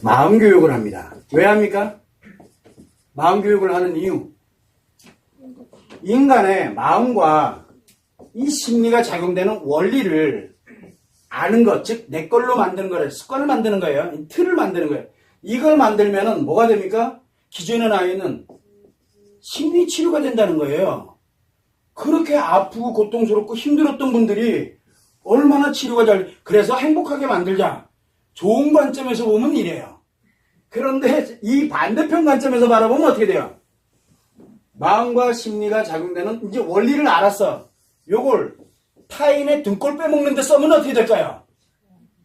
마음 교육을 합니다. 왜 합니까? 마음 교육을 하는 이유. 인간의 마음과 이 심리가 작용되는 원리를 아는 것, 즉 내 걸로 만드는 거예요. 습관을 만드는 거예요. 틀을 만드는 거예요. 이걸 만들면은 뭐가 됩니까? 기존의 아이는 심리 치료가 된다는 거예요. 그렇게 아프고 고통스럽고 힘들었던 분들이 얼마나 치료가 그래서 행복하게 만들자. 좋은 관점에서 보면 이래요. 그런데 이 반대편 관점에서 바라보면 어떻게 돼요? 마음과 심리가 작용되는 이제 원리를 알았어. 요걸 타인의 등골 빼먹는데 써면 어떻게 될까요?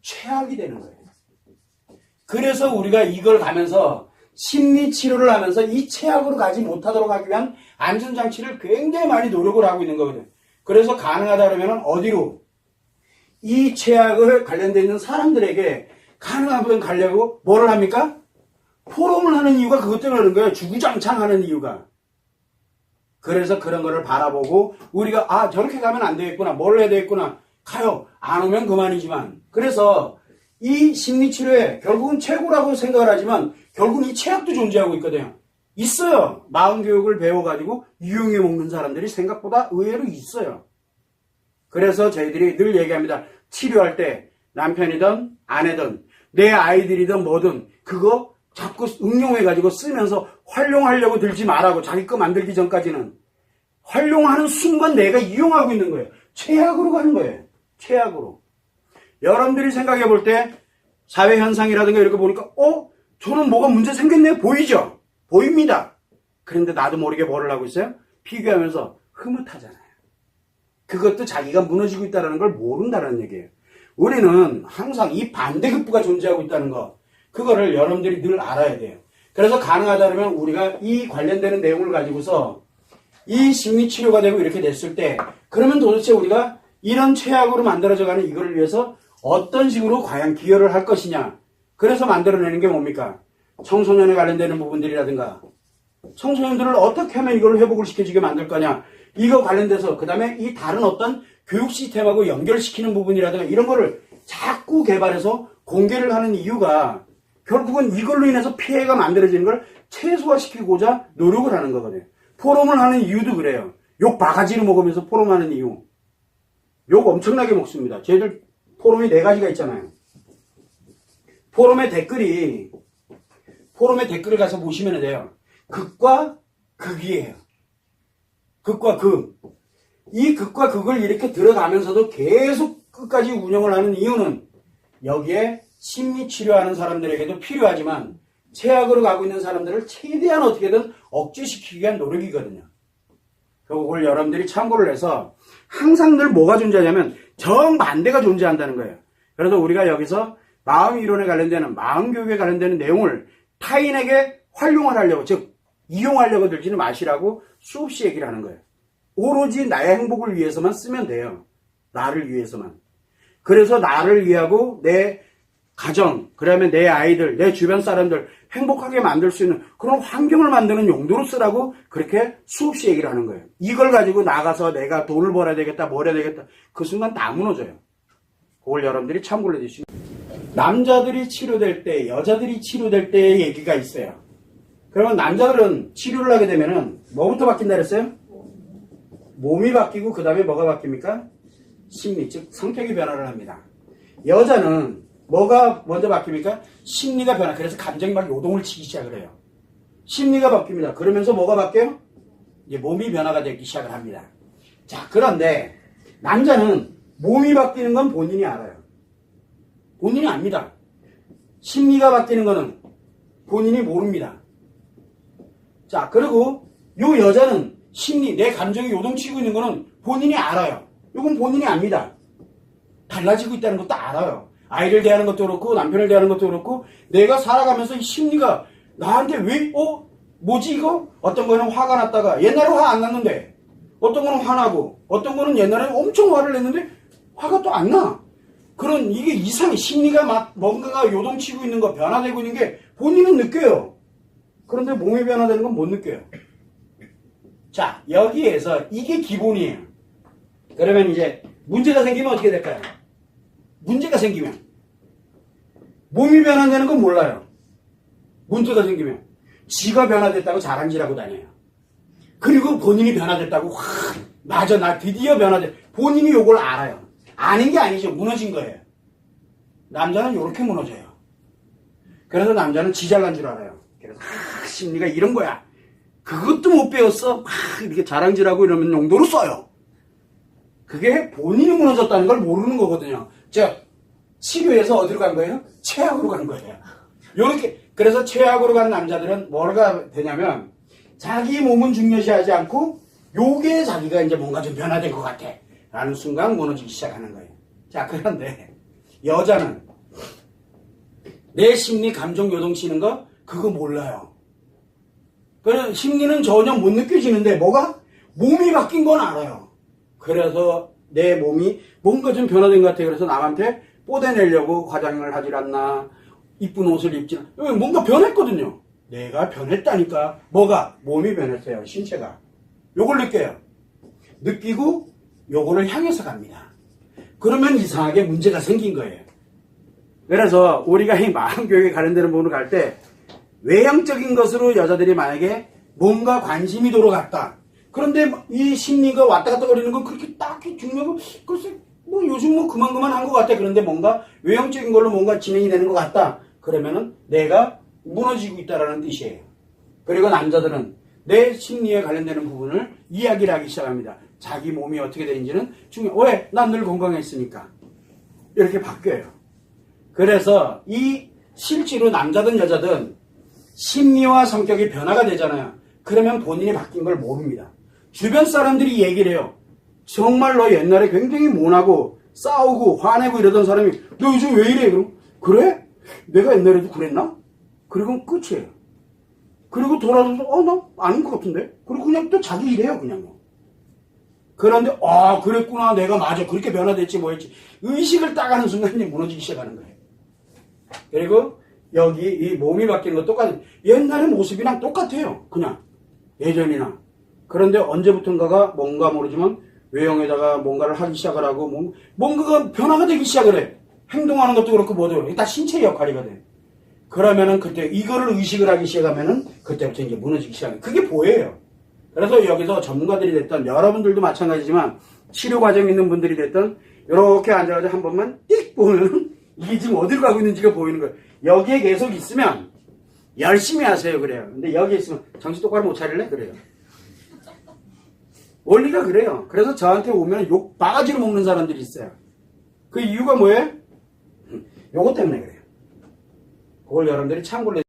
최악이 되는 거예요. 그래서 우리가 이걸 가면서 심리 치료를 하면서 이 최악으로 가지 못하도록 하기 위한 안전장치를 굉장히 많이 노력을 하고 있는 거거든요. 그래서 가능하다 그러면 어디로? 이 최악을 관련되어 있는 사람들에게 가능하면 가려고 뭐를 합니까? 포럼을 하는 이유가 그것 때문에 그런 거예요. 주구장창 하는 이유가. 그래서 그런 거를 바라보고 우리가 저렇게 가면 안 되겠구나. 뭘 해야 되겠구나. 가요. 안 오면 그만이지만. 그래서 이 심리치료에 결국은 최고라고 생각을 하지만 결국은 이 최악도 존재하고 있거든요. 있어요. 마음교육을 배워가지고 이용해 먹는 사람들이 생각보다 의외로 있어요. 그래서 저희들이 늘 얘기합니다. 치료할 때 남편이든 아내든 내 아이들이든 뭐든 그거 자꾸 응용해가지고 쓰면서 활용하려고 들지 말라고. 자기 거 만들기 전까지는. 활용하는 순간 내가 이용하고 있는 거예요. 최악으로 가는 거예요. 최악으로. 여러분들이 생각해 볼 때 사회현상이라든가 이렇게 보니까 저는 뭐가 문제 생겼네 보이죠? 보입니다. 그런데 나도 모르게 뭐를 하고 있어요? 비교하면서 흐뭇하잖아요. 그것도 자기가 무너지고 있다는 걸 모른다는 얘기예요. 우리는 항상 이 반대급부가 존재하고 있다는 거, 그거를 여러분들이 늘 알아야 돼요. 그래서 가능하다면 우리가 이 관련되는 내용을 가지고서 이 심리치료가 되고 이렇게 됐을 때 그러면 도대체 우리가 이런 최악으로 만들어져가는 이거를 위해서 어떤 식으로 과연 기여를 할 것이냐. 그래서 만들어내는 게 뭡니까? 청소년에 관련되는 부분들이라든가 청소년들을 어떻게 하면 이걸 회복을 시켜주게 만들 거냐. 이거 관련돼서 그 다음에 이 다른 어떤 교육 시스템하고 연결시키는 부분이라든가 이런 거를 자꾸 개발해서 공개를 하는 이유가 결국은 이걸로 인해서 피해가 만들어지는 걸 최소화시키고자 노력을 하는 거거든요. 포럼을 하는 이유도 그래요. 욕 바가지로 먹으면서 포럼하는 이유. 욕 엄청나게 먹습니다. 저희들 포럼이 4가지가 있잖아요. 포럼의 댓글을 가서 보시면 돼요. 극과 극이에요. 극과 극. 이 극과 극을 이렇게 들어가면서도 계속 끝까지 운영을 하는 이유는 여기에 심리 치료하는 사람들에게도 필요하지만 최악으로 가고 있는 사람들을 최대한 어떻게든 억제시키기 위한 노력이거든요. 그걸 여러분들이 참고를 해서 항상 늘 뭐가 존재하냐면 정반대가 존재한다는 거예요. 그래서 우리가 여기서 마음 이론에 관련되는 마음 교육에 관련되는 내용을 타인에게 활용을 하려고, 즉 이용하려고 들지는 마시라고 수없이 얘기를 하는 거예요. 오로지 나의 행복을 위해서만 쓰면 돼요. 나를 위해서만. 그래서 나를 위하고 내 가정, 그러면 내 아이들, 내 주변 사람들 행복하게 만들 수 있는 그런 환경을 만드는 용도로 쓰라고 그렇게 수없이 얘기를 하는 거예요. 이걸 가지고 나가서 내가 돈을 벌어야 되겠다, 뭘 해야 되겠다. 그 순간 다 무너져요. 그걸 여러분들이 참고를 해주시고. 남자들이 치료될 때, 여자들이 치료될 때의 얘기가 있어요. 그러면 남자들은 치료를 하게 되면은 뭐부터 바뀐다 그랬어요? 몸이 바뀌고 그 다음에 뭐가 바뀝니까? 심리, 즉 성격이 변화를 합니다. 여자는 뭐가 먼저 바뀝니까? 심리가 변화. 그래서 감정이 막 요동을 치기 시작을 해요. 심리가 바뀝니다. 그러면서 뭐가 바뀌어요? 이제 몸이 변화가 되기 시작을 합니다. 자, 그런데 남자는 몸이 바뀌는 건 본인이 알아요. 본인이 압니다. 심리가 바뀌는 거는 본인이 모릅니다. 자, 그리고 요 여자는 심리, 내 감정이 요동치고 있는 거는 본인이 알아요. 이건 본인이 압니다. 달라지고 있다는 것도 알아요. 아이를 대하는 것도 그렇고 남편을 대하는 것도 그렇고 내가 살아가면서 이 심리가 나한테 왜 뭐지 이거? 어떤 거는 화가 났다가 옛날에 화 안 났는데 어떤 거는 화나고 어떤 거는 옛날에 엄청 화를 냈는데 화가 또 안 나. 그런 이게 이상해. 심리가 막 뭔가가 요동치고 있는 거 변화되고 있는 게 본인은 느껴요. 그런데 몸이 변화되는 건 못 느껴요. 자, 여기에서 이게 기본이에요. 그러면 이제 문제가 생기면 어떻게 될까요? 문제가 생기면 몸이 변화되는 건 몰라요. 문제가 생기면 지가 변화됐다고 자랑질하고 다녀요. 그리고 본인이 변화됐다고 맞아 나 드디어 변화됐. 본인이 요걸 알아요. 아는 게 아니죠. 무너진 거예요. 남자는 이렇게 무너져요. 그래서 남자는 지 잘난 줄 알아요. 그래서 심리가 이런 거야. 그것도 못 배웠어. 막 이렇게 자랑질하고 이러면 용도로 써요. 그게 본인이 무너졌다는 걸 모르는 거거든요. 자, 치료해서 어디로 간 거예요? 최악으로 간 거예요. 요렇게 그래서 최악으로 간 남자들은 뭐가 되냐면 자기 몸은 중요시하지 않고 요게 자기가 이제 뭔가 좀 변화된 것 같아 라는 순간 무너지기 시작하는 거예요. 자, 그런데 여자는 내 심리 감정 요동치는 거 그거 몰라요. 그래서 심리는 전혀 못 느껴지는데 뭐가? 몸이 바뀐 건 알아요. 그래서 내 몸이 뭔가 좀 변화된 것 같아요. 그래서 남한테 뽀대내려고 화장을 하질 않나 이쁜 옷을 입지 않나 뭔가 변했거든요. 내가 변했다니까. 뭐가? 몸이 변했어요. 신체가. 요걸 느껴요. 느끼고 요거를 향해서 갑니다. 그러면 이상하게 문제가 생긴 거예요. 그래서 우리가 이 마음교육에 관련되는 부분을 갈 때 외형적인 것으로 여자들이 만약에 뭔가 관심이 돌아갔다. 그런데 이 심리가 왔다 갔다 거리는 건 그렇게 딱히 중요하고 글쎄 뭐 요즘 뭐 그만한 것 같아. 그런데 뭔가 외형적인 걸로 뭔가 진행이 되는 것 같다. 그러면은 내가 무너지고 있다라는 뜻이에요. 그리고 남자들은 내 심리에 관련되는 부분을 이야기를 하기 시작합니다. 자기 몸이 어떻게 되는지는 중요해. 왜? 난 늘 건강했으니까. 이렇게 바뀌어요. 그래서 이 실제로 남자든 여자든 심리와 성격이 변화가 되잖아요. 그러면 본인이 바뀐 걸 모릅니다. 주변 사람들이 얘기를 해요. 정말 너 옛날에 굉장히 모나고 싸우고 화내고 이러던 사람이 너 요즘 왜 이래? 그럼 그래? 내가 옛날에도 그랬나? 그리고 끝이에요. 그리고 돌아서서 나 아닌 것 같은데? 그리고 그냥 또 자기 일해요. 그냥 그런데 그랬구나. 내가 맞아. 그렇게 변화됐지 뭐였지. 의식을 따가는 순간 이제 무너지기 시작하는 거예요. 그리고 여기 이 몸이 바뀌는 거 똑같아요. 옛날의 모습이랑 똑같아요. 그냥 예전이나. 그런데 언제부턴가가 뭔가 모르지만 외형에다가 뭔가를 하기 시작을 하고 뭔가가 변화가 되기 시작을 해. 행동하는 것도 그렇고 뭐도 그렇고 다 신체 역할이가 돼. 그러면은 그때 이거를 의식을 하기 시작하면은 그때부터 이제 무너지기 시작해요. 그게 보여요. 그래서 여기서 전문가들이 됐던 여러분들도 마찬가지지만 치료 과정에 있는 분들이 됐던 이렇게 앉아가지고 한 번만 띡 보면 이게 지금 어디로 가고 있는지가 보이는 거예요. 여기에 계속 있으면 열심히 하세요. 그래요. 근데 여기에 있으면 정신 똑바로 못 차릴래? 그래요. 원리가 그래요. 그래서 저한테 오면 욕 바가지로 먹는 사람들이 있어요. 그 이유가 뭐예요? 요거 때문에 그래요. 그걸 여러분들이 참고를